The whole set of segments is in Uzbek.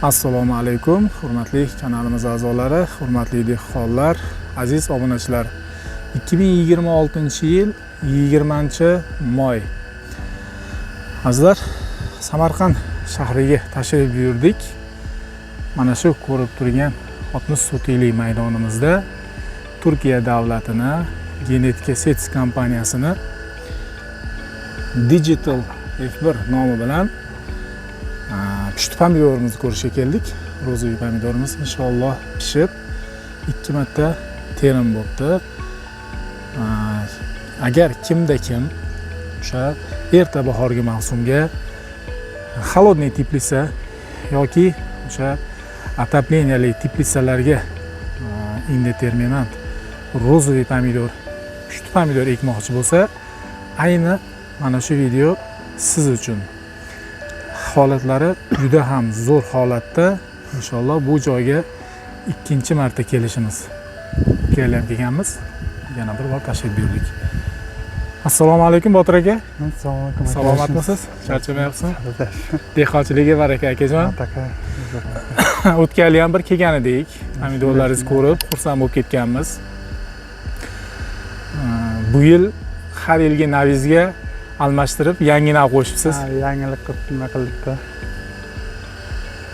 Assalomu alaykum, hurmatli kanalimiz a'zolari, hurmatli dehqonlar, aziz obunachilar. 2026-yil 20-moy. Azizlar, Samarqand shahriga tashrif buyurdik. Mana shu ko'rib turgan 60 sotiklik maydonimizda Turkiya davlatining Genetika Sets kompaniyasini Digital F1 nomi bilan pushti pomidorimizni ko'rishga keldik. Ro'ziy pomidorimiz inshaalloh pishib 2 marta terim bo'libdi. Agar kimda kim o'sha erta bahorgi mavsumga холодный teplitsa yoki o'sha отопленияli teplitsalarga indeterminant ro'ziy pomidor, pushti pomidor ekmoqchi bo'lsa, ayni mana shu video siz uchun. Holatlari juda ham zo'r holatda. Inshaalloh bu joyga ikkinchi marta kelishimiz. Kelganmiz. Yana bir bor tashrif buyurdik. Assalomu alaykum Botir aka. Assalomu alaykum. Salomatmisiz? Charchamayapsizmi? Dehqonchilikka baraka akajon. O'tgan yil ham bir kelgan edik. Pomidorlaringizni ko'rib, xursand bo'lib ketganmiz. Bu yil har yilgi navizga almashtirib yangi nav qo'shibsiz. Yangilik qilib nima qildik-da.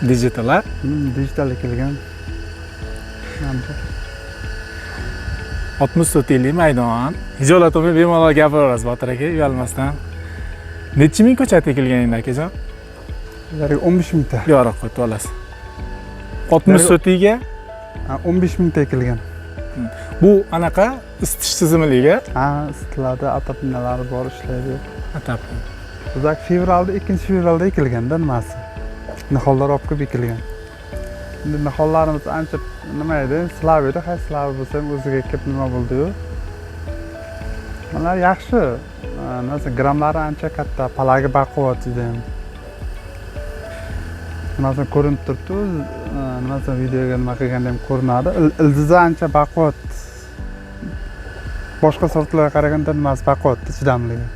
Digital. Digital kelgan. 60 sotiklik maydon. Hijolat olmay bemalol gapiraverasiz Botir aka, uyalmasdan. Necha ming ko'chat ekilgan endi akajon? 15 mingta. Yo'q, qo'yib olasiz. 60 sotikga 15 mingta ekilgan. Bu anaqa isitish tizimliga? Isitiladi, atapnalari bor ishlaydi. Atap. Bizak fevralda, 2-fevralda ekilganda nimasi? Nihollar olib kelib ekilgan. Endi nihollarimiz ancha nima edi? Slav edi, slav bo'lsa ham o'ziga kelib nima bo'ldi-yu. Ular yaxshi. Nima grammlari ancha katta, palagi baquvvat juda ham. Nimasi ko'rinib turibdi, nimasi videoga nima qilganda ham ko'rinadi. Ildizi ancha baquvvat. Boshqa sortlarga qaraganda nimasi baquvvat, chidamligi.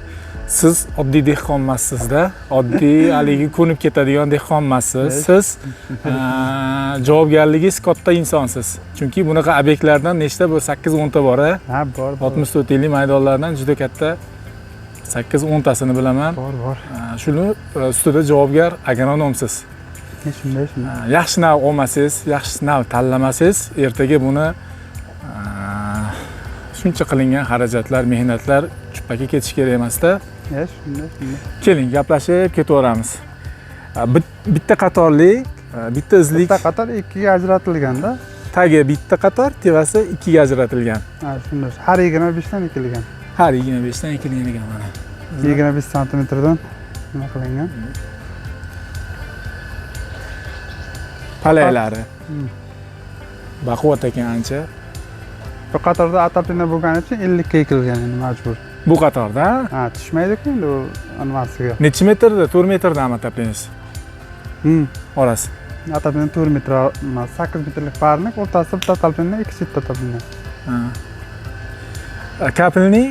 Siz oddiy dehqon emassiz-da, oddiy haligi ko'nib ketadigan dehqon emassiz. Siz javobgarligingiz katta insonsiz. Chunki bunaqa obyektlardan nechta bu 8-10 ta bor-a? Ha, bor. 60 sotiklik maydonlardan juda katta 8-10 tasini bilaman. Bor. Shuni ustida javobgar agronomsiz. Shunday. Yaxshi nav olmasangiz, yaxshi nav tanlamasangiz, ertaga buni shuncha qilingan xarajatlar, mehnatlar chuppaga ketish kerak emas-da. Shunday. Keling, gaplashib ketaveramiz. Bitta qatorlik, bitta izlik. Bitta qator ikkiga ajratilganda. Tagi bitta qator, tevasi ikkiga ajratilgan. Shunday. Har 25 dan ekilgan. Har 25 dan ekilgan ekan mana. 25 santimetrdan nima qilingan? Palaylari. Baquvvat ekan ancha. Bu qatorda ataplina bo'lgani uchun 50 ga ekilgan endi majbur. Bu qatorda? Tushmaydi-ku endi u animasiyaga. Necha metrda? 4 metrdan atapliniz? Orasi. Ataplina 4 metr emas, 8 metrlik parnik, o'rtasida bitta ataplina, ikki chetda ataplina. Kapilning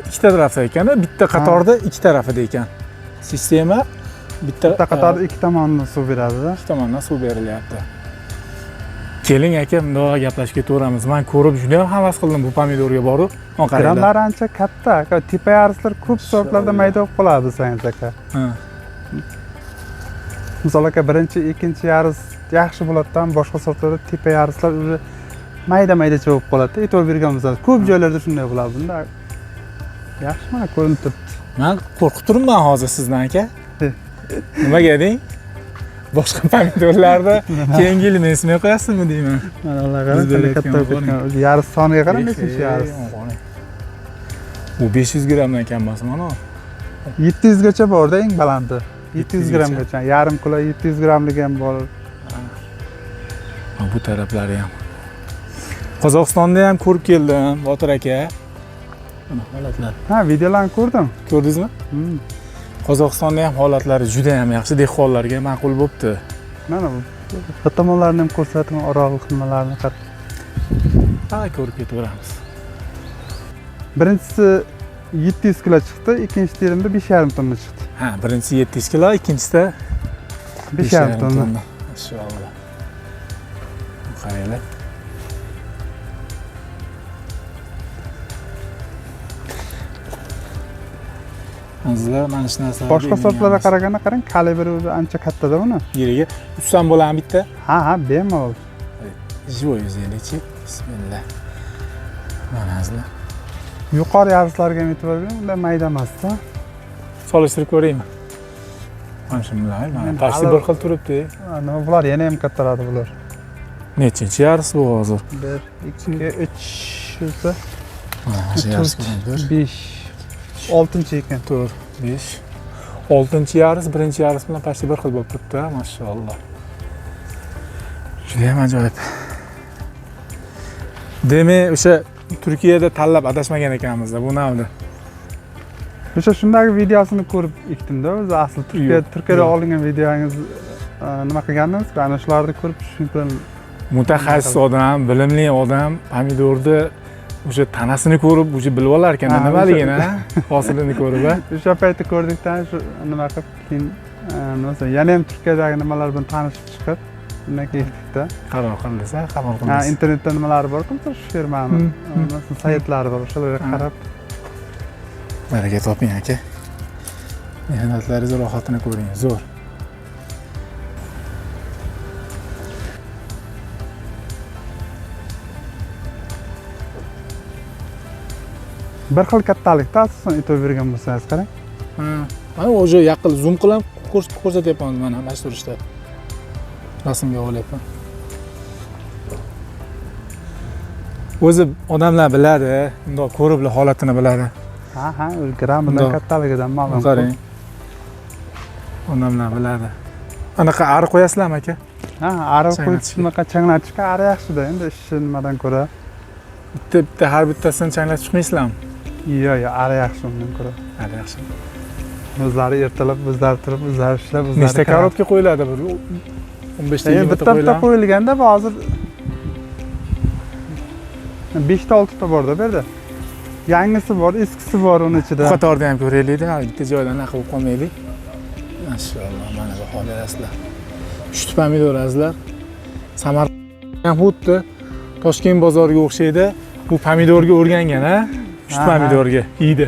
ikkita tarafida ekan, bitta qatorda ikki tarafida ekan. Sistema bitta qatorda ikki tomonidan suv beradi-da. Ikki tomondan suv berilyapti. Keling aka, bundoq gaplashib ketaveramiz. Men ko'rib juda ham havas qildim bu pomidorga borib. Grammlari ancha katta. Tepa yarislar ko'p sortlarda mayda bo'lib qoladi sangiz aka. Misol aka, birinchi, ikkinchi yaris yaxshi bo'ladi-dan, boshqa sortlarda tepa yarislar o'zi mayda-maydacha bo'lib qoladi. E'tibor bergan bo'lsangiz, ko'p joylarda shunday bo'ladi. Bunda yaxshi mana ko'rinib turibdi. Men qo'rqib turibman hozir sizdan aka. Nimaga deng? Boshqa pomidorlarda keyingi yil mensimay qo'yasizmi deyman. Mana ular qanday katta bo'lgan. Yaris soniga qarang, nechinchi yaris. Bu 500 grammdan kam emas mana. 700 gacha bor-da eng balandi. 700 grammgacha, yarim kilo 700 grammligi ham bor. Bu taraflari ham. Qozog'istonda ham ko'rib keldim, Botir aka. Mana holatlar. Videolarni ko'rdim. Ko'rdingizmi? Qozog'istonda ham holatlari juda ham yaxshi, dehqonlarga ma'qul bo'libdi. Mana bu tomonlarni ham ko'rsating, oraliq nimalarni qarab. Ko'rib ketaveramiz. Birinchisi 700 kilo chiqdi, ikkinchi terimda 5,5 tonna chiqdi. Birinchisi 700 kilo, ikkinchisida 5,5 tonna. Maşallah. Qaranglar. Azizlar, mana shu narsalarni Boshqa sortlarga qaraganda qarang, kalibri o'zi ancha kattada buni. yeriga 3 ham bo'ladimi bitta? Ha, bemalol. Joy o'zingizchi. Bismillah. Mana azizlar. Yuqori yaruslarga ham e'tibor bering, ular mayda emasda. Solishtirib ko'raymi? Mana shu bilan, mana tashli bir xil turibdi. Nima bular yana ham kattaradi bular. Nechinchi yarisi bu hozir? 1, 2, 3 shunisi. Mana shu yarisi bilan 5, 6-chi ekan. 4, 5. 6-chi yaris, 1-chi yaris bilan tashli bir xil bo'lib turibdi, maşallah. Juda ham ajoyib. Demak, o'sha Turkiyada tanlab adashmagan ekanmiz-da bu navni. O'sha shundagi videosini ko'rib ekdimda, o'zi asli Turkiyada yo'q. olingan videongiz nima qilgandingiz? Ana shularni ko'rib shuning bilan Mutaxassis odam, bilimli odam pomidorni o'sha tanasini ko'rib, o'sha bilib olar ekan nimaligini, hosilini ko'rib. O'sha paytda ko'rdikdan shu nima qilib keyin nima desam, yana ham Turkiyadagi nimalar bilan tanishib chiqib, undan keyin ekdikda. Qaror qildingiz, xabar Ha, qildingiz. internetda nimalari bor-ku, shu firmani, saytlari bor, o'shalarga qarab Baraka toping aka. Mehnatlaringiz rohatini ko'ring, zo'r. bir xil kattalikda asosan e'tibor bergan bo'lsangiz qarang. Mana o'sha yaqin zoom qilib ko'rsatyapman mana mana shu turishda. Rasmga olyapman. O'zi odamlar biladi, bundoq ko'rib holatini biladi. Ha, o'zi grammidan kattaligidan ma'lum. Qarang. Odamlar biladi. Anaqa ari qo'yasizlarmi aka? Ha, ari qo'yib Changlatishga. shunaqa changlatishga ari yaxshida, endi ishi nimadan ko'ra. Bitta har bittasini changlatib chiqmaysizlarmi? Yo'q, ari yaxshi undan ko'ra. Hadi yaxshi. O'zlari ertalab, o'zlari turib, o'zlari ishlab, o'zlari. Nechta korobka qo'yiladi? Bir 15 ta 20 ta bitta qo'yiladi. qo'yilganda hozir 5 ta 6 ta borda bu yerda. Yangisi bor, eskisi bor uning ichida. Bu qatorda ham ko'raylik-da, bitta joydan anaqa bo'lib qolmaylik. Maşallah, mana bu xohlayasizlar. Pushti pomidor azizlar. Samarqand ham xuddi Toshkent bozoriga o'xshaydi. Bu pomidorga o'rgangan, ha? Pushti Aha. pomidorga yeydi.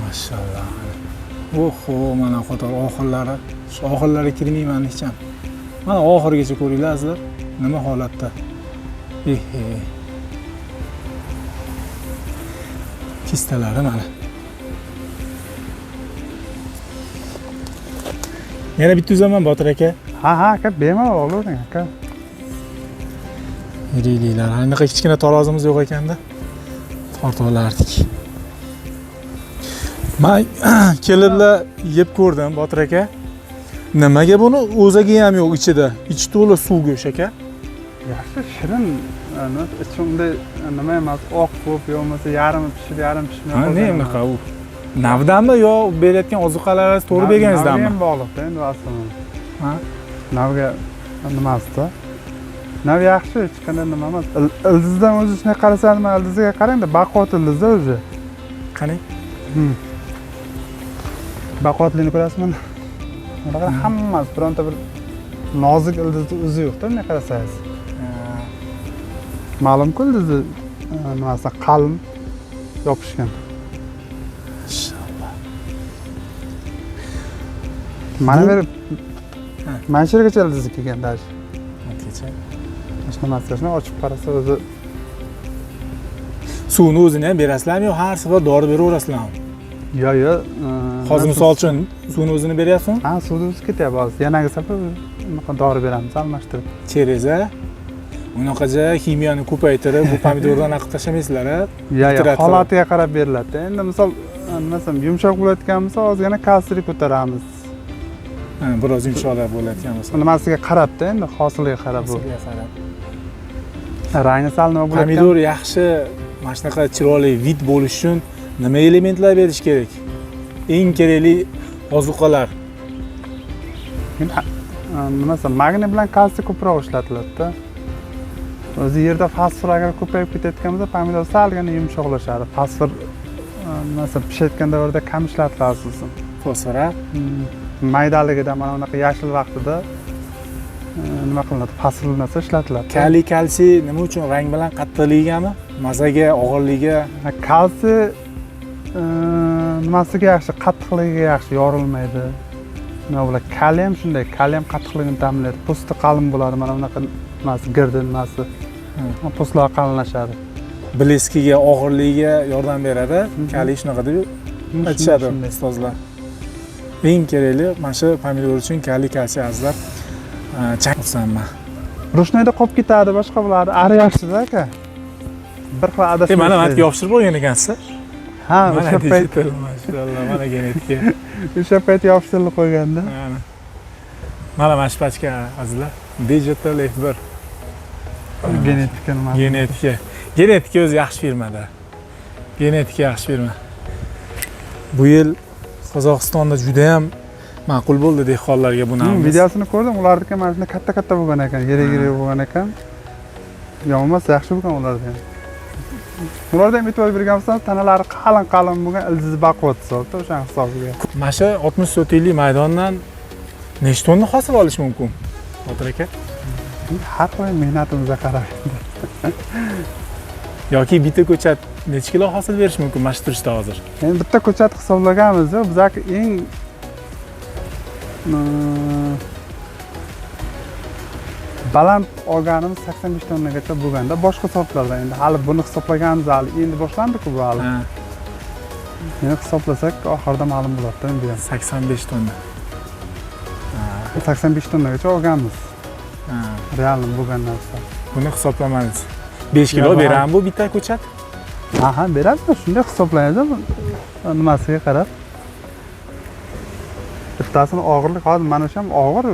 Maşallah. Oho, mana qator oxirlari. Shu oxirlari kirmayman hech ham. Mana oxirigacha ko'ringlar azizlar. Nima holatda? Kistalari mana. Yana bitta uzaman Botir aka. Ha, aka, bemalol olavering aka. Yirikliklar. Anaqa kichkina tarozimiz yo'q ekanda. Tortib olardik. Men keliblar yeb ko'rdim Botir aka. Nimaga buni o'zagi ham yo'q ichida? Ichi to'la suv go'sht aka. Yaxshi shirin, ichimda nima emas, oq bo'lib, yo'qmasa yarimi pishib, yarim pishmay Ha, ne unaqa u? Navdanmi yo berayotgan ozuqalaringiz to'g'ri berganingizdanmi? Navga ham bog'liqda endi aslida. Ha? Navga nimasida? Nav yaxshi, hech qanday nima emas. Ildizdan o'zi shunday qarasangiz, mana ildiziga qarangda, baquvvat ildizda o'zi. Qani? Baquvvatligini ko'rasizmi? Bunaqa hammasi bironta bir nozik ildizni o'zi yo'qda, bunday qarasangiz. Ma'lum-ku ildizni nimasi qalin yopishgan. Inshaalloh. Mana berib mana shu yergacha ildizi kelgan даже. Kecha. Hech nimasi yo'q, ochib qarasa o'zi Suvni o'zini ham berasizlarmi yo har safar dori beraverasizlarmi? yo'q. Hozir misol uchun suvni o'zini beryapsizmi? Ha, suvni o'zi ketyapti hozir. Yanagi safar unaqa dori beramiz, almashtirib. Chereza. Unaqacha kimyoni ko'paytirib, bu pomidordan aqib tashlamaysizlar, ha? Yo'q, holatiga qarab beriladi. Endi misol nima desam, yumshoq bo'layotgan bo'lsa, ozgina kalsiy ko'taramiz. Ha, biroz yumshoqroq bo'layotgan bo'lsa. Nimasiga qarabda, endi hosiliga qarab bu. Hosiliga qarab. Rangi sal nima bo'layotgan? Pomidor yaxshi, mana shunaqa chiroyli vid bo'lish uchun nima elementlar berish kerak? Eng kerakli ozuqalar. Nima desam, magniy bilan kalsiy ko'proq ishlatiladi-da. O'zi yerda fosfor agar ko'payib ketayotgan bo'lsa, pomidor salgina yumshoqlashadi. Fosfor masalan pishayotgan davrda kam ishlatilasiz. Fosfor, a? Maydaligida mana bunaqa yashil vaqtida nima qilinadi? Pasilnasa ishlatiladi. Kaliy, kalsiy nima uchun rang bilan qattiqligigami? Mazaga, og'irligiga? Kalsiy nimasiga yaxshi? Qattiqligiga yaxshi, yorilmaydi. Nima bo'lar? Kaliy ham shunday, kaliy ham qattiqligini ta'minlaydi. Po'sti qalin bo'ladi, mana bunaqa nimasi, girdi nimasi. Po'stlar qalinlashadi. Bleskiga, og'irligiga yordam beradi. Kaliy shunaqa deb aytishadi ustozlar. Eng kerakli mana shu pomidor uchun kaliy, kalsiy azizlar. Chaqirsanman. Rushnayda qolib ketadi, boshqa bo'ladi. Ari yaxshi-da aka. Bir xil adashib. Mana menga yopishtirib qo'ygan ekansiz. Ha, o'sha payt mashallah, mana genetika. O'sha payt yopishtirib qo'yganda. Mana shu pachka azizlar. Digital F1. Genetika nima? Genetika. Genetika o'zi yaxshi firmada. Genetika yaxshi firma. Bu yil Qozog'istonda juda ham ma'qul bo'ldi dehqonlarga bu nom. Videosini ko'rdim, ularniki mana shunday katta-katta bo'lgan ekan, yirik-yirik bo'lgan ekan. Yo'qmas, yaxshi bo'lgan ularda ham. Ularda ham e'tibor berganmiz, tanalari qalin-qalin bo'lgan, ildizi baquvvat hisobda o'sha hisobiga. Mana shu 60 sotiklik maydondan nechta tonna hosil olish mumkin? Botir aka? Har qanday mehnatimizga qarab. Yoki bitta ko'chat necha kilo hosil berish mumkin mana shu turishda hozir? Endi bitta ko'chat hisoblaganmiz, bizaki eng baland olganimiz 85 tonnagacha bo'lganda boshqa sortlarda endi hali buni hisoblaganmiz, hali endi boshlandi-ku bu hali. Yana hisoblasak oxirida ma'lum bo'ladi endi ham. 85 tonna. 85 tonnagacha olganmiz. Realni bo'lgan narsa. Buni hisoblamadingiz. 5 kilo berami bu bitta ko'chat? Ha, beradi, shunday hisoblaymiz nimasiga qarab. Bittasini og'irlik hozir mana shu ham og'ir.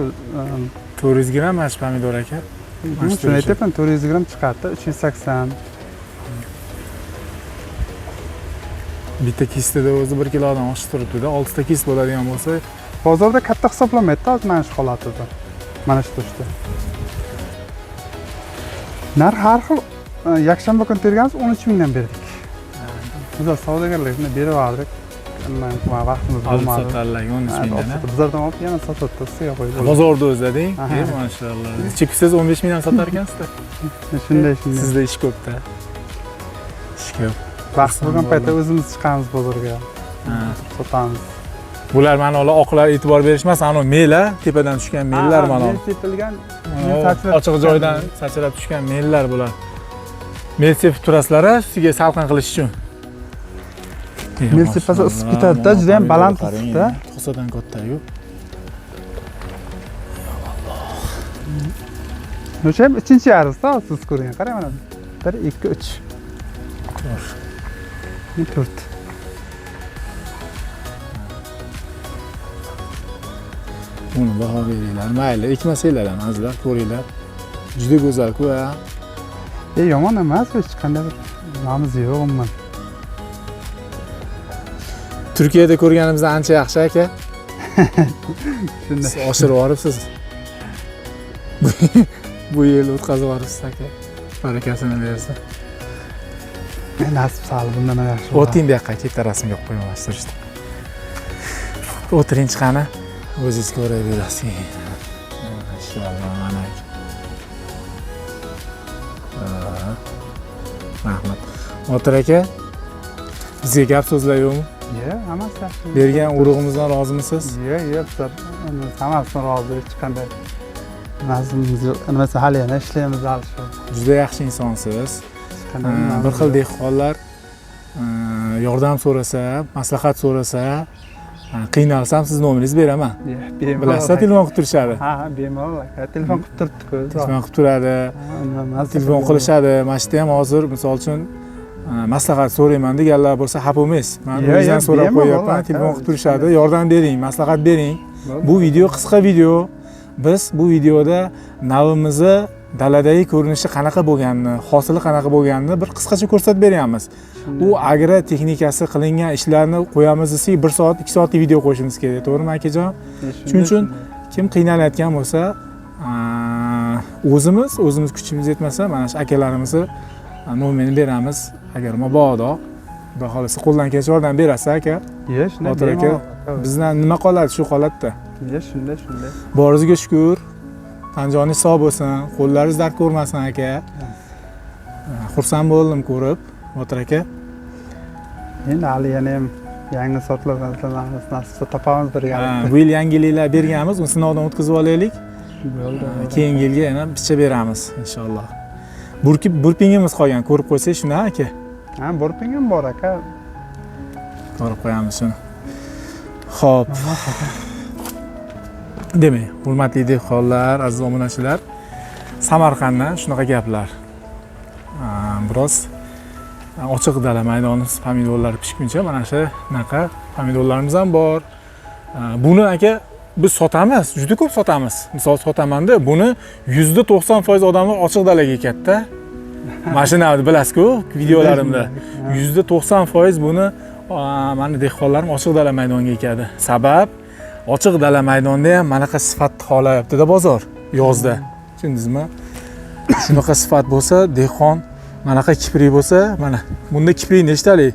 400 gram mana shu pomidor aka. Shuni aytyapman, 400 gram chiqadi, 380. Bitta kistada o'zi 1 kilodan oshib turibdi-da, 6 ta kis bo'ladigan bo'lsa, bozorda katta hisoblamaydi hozir mana shu holatida. Mana shu turishda. Narx har xil. Yakshanba kuni terganmiz 13 mingdan berdik. Biz savdogarlarga berib yubordik. Vaqtimiz bo'lmadi. Sotarlar 13 mingdan. Bizlardan olib yana sotadi, ustiga qo'yib. Bozorda o'zida-deng. Mashallah. Chipsiz 15 mingdan sotar ekansiz-da. Shunday. Sizda ish ko'p-da. Ish ko'p. Vaqt bo'lgan paytda o'zimiz chiqamiz bozorga. Sotamiz. Bular mana ular oqlar e'tibor berishmas, ana mela, tepadan tushgan mellar mana. Mel sepilgan, ochiq joydan sachrab tushgan mellar bular. Mel sepib turasizlar, ustiga salqin qilish uchun. Mel sepasa isib ketadi-da, juda ham baland isibda. To'sadan katta-yu. O'sha ham 3-yarusda siz ko'rgan. Qarang mana. 1 2 3. 4. Buni baho beringlar. Mayli, ekmasanglar ham azizlar, ko'ringlar. Juda go'zal-ku, ha. Yomon emas, hech qanday bir nomimiz yo'q umuman. Turkiyada ko'rganimizdan ancha yaxshi aka. Shunday. Siz oshirib yoribsiz. Bu yil o'tkazib yoribsiz aka. Barakasini bersin. Nasib sal bundan yaxshi. O'ting bu yoqqa, katta rasmga qo'ymastirishdi. O'tiring chiqani. O'zingiz ko'raverasiz. Mashallah, mana. Rahmat. Botir aka, bizga gap so'zlar yo'qmi? Hammasi yaxshi. Bergan urug'imizdan rozimisiz? Bizlar hammasidan rozi, hech qanday nazmimiz yo'q. Nimasi hali yana ishlaymiz hali shu. Juda yaxshi insonsiz. Bir xil dehqonlar yordam so'rasa, maslahat so'rasa, qiynalsam siz nomeringizni beraman. Bilasizlar, telefon qilib turishadi. Ha, bemalol. Telefon qilib turibdi-ku. Telefon qilib turadi. Telefon qilishadi. Mana shu ham hozir misol uchun maslahat so'rayman deganlar bo'lsa, xafa emas. Men o'zimdan so'rab qo'yapman, telefon qilib turishadi. Yordam bering, maslahat bering. Bu video qisqa video. Biz bu videoda navimizni daladagi ko'rinishi qanaqa bo'lganini, hosili qanaqa bo'lganini bir qisqacha ko'rsatib beryapmiz. U agro texnikasi qilingan ishlarni qo'yamiz desak, 1 soat, 2 soatlik video qo'yishimiz kerak, to'g'rimi akajon? Shuning uchun kim qiynalayotgan bo'lsa, o'zimiz kuchimiz yetmasa, mana shu akalarimizni nomerini beramiz. Agar mabodo Xudo xolisa qo'ldan kelsa yordam berasiz aka. Ye, shunday. Botir aka, bizdan nima qoladi shu holatda? Ye, shunday. Boringizga shukr. Tan joningiz sog' bo'lsin, qo'llaringiz dard ko'rmasin aka. Xursand bo'ldim ko'rib, Botir aka. Endi hali yana ham yangi sortlar nasibsa topamiz birga. Bu yil yangiliklar berganmiz, uni sinovdan o'tkazib olaylik. Bo'ldi. Keyingi yilga yana bicha beramiz inshaalloh. Burpingimiz qolgan, ko'rib qo'ysak shuni aka. Ha, burping ham bor aka. Ko'rib qo'yamiz shuni. Xo'p. Demak, hurmatli dehqonlar, aziz obunachilar, Samarqanddan shunaqa gaplar. Biroz ochiq dala maydonimiz pomidorlar pishguncha mana shunaqa pomidorlarimiz ham bor. Buni aka biz sotamiz, juda ko'p sotamiz. Misol sotamanda buni %90% odamlar ochiq dalaga ketdi. Mashinani bilasiz-ku, videolarimda. %90% buni mana dehqonlarim ochiq dala maydonga ekadi. Sabab ochiq dala maydonda ham manaqa sifatni xohlayapti-da bozor yozda. Tushundingizmi? Shunaqa sifat bo'lsa, dehqon manaqa kiprik bo'lsa, mana bunda kiprik nechtalik?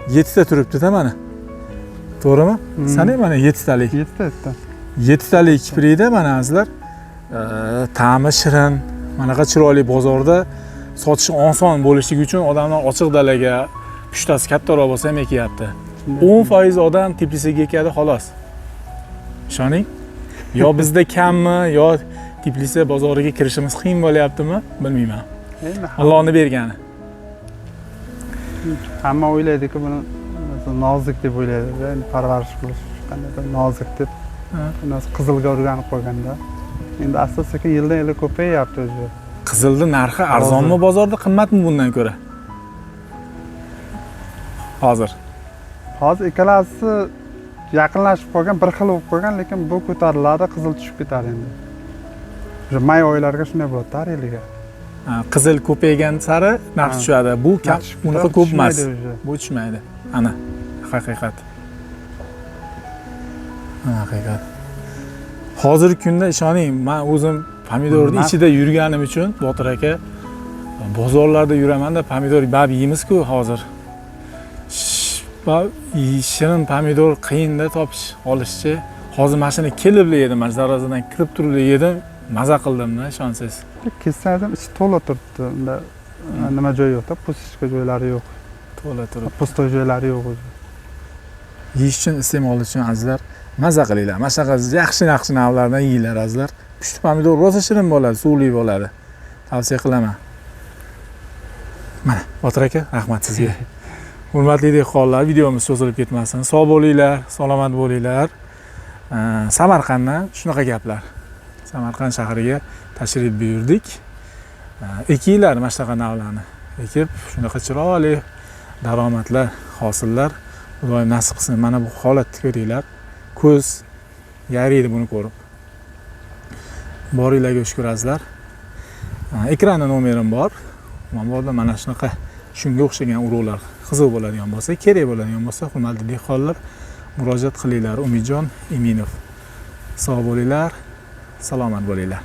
7 ta turibdi-da mana. To'g'rimi? Sanang mana 7 talik. 7 talik kiprikda mana azizlar, ta'mi shirin, manaqa chiroyli bozorda sotish oson bo'lishligi uchun odamlar ochiq dalaga pushtasi kattaroq bo'lsa ham ekyapti. 10% odam Tbilisiga ekadi xolos. Ishoning? Yo bizda kammi, yo Tbilisi bozoriga kirishimiz qiyin bo'lyaptimi, bilmayman. Allohning bergani. Hamma o'ylaydi-ku buni nozik deb o'ylaydi, parvarish qilish qanday nozik deb. Buni qizilga o'rganib qo'yganda. Endi asta-sekin yildan-yilga ko'payyapti o'zi. Qizilning narxi arzonmi bozorda, qimmatmi bundan ko'ra? Hozir ikkalasi yaqinlashib qolgan, bir xil bo'lib qolgan, lekin bu ko'tariladi, qizil tushib ketar endi. O'sha may oylariga shunday bo'ladi, har yiliga. Qizil ko'paygan sari narx tushadi. Bu unaqa ko'p emas. Bu tushmaydi. Ana, haqiqat. Haqiqat. Hozirgi kunda ishoning, men o'zim pomidorning ichida yurganim uchun Botir aka, bozorlarda yuraman-da, pomidor bab yeymiz-ku hozir. Shirin pomidor qiyinda topish, olishchi. Hozir mashina kelib yedim, mana darazadan kirib turib yedim, maza qildim-da, ishonsiz. Kessam ichi to'la turibdi. Unda nima joy yo'q-da, pustichka joylari yo'q. To'la turibdi. Pustoy joylari yo'q o'zi. Yeyish uchun, iste'mol uchun azizlar, maza qilinglar. Mana shunaqa yaxshi navlardan yeyinglar azizlar. Pushti pomidor rosa shirin bo'ladi, suvli bo'ladi. Tavsiya qilaman. Mana, Botir aka, rahmat sizga. Hurmatli dehqonlar, videomiz cho'zilib ketmasin. Sog' bo'linglar, salomat bo'linglar. Samarqanddan shunaqa gaplar. Samarqand shahriga tashrif buyurdik. Ekinglar mana shunaqa navlarni. Ekib, shunaqa chiroyli daromadlar, hosillar Xudoyim nasib qilsin. Mana bu holatni ko'ringlar. Ko'z yariydi buni ko'rib. Boringlarga shukr azizlar. Ekranda nomerim bor. Mana shunaqa shunga o'xshagan urug'lar qiziq bo'ladigan bo'lsa, kerak bo'ladigan bo'lsa, hurmatli dehqonlar, murojaat qilinglar. Umidjon Eminov. Sog' bo'linglar, salomat bo'linglar.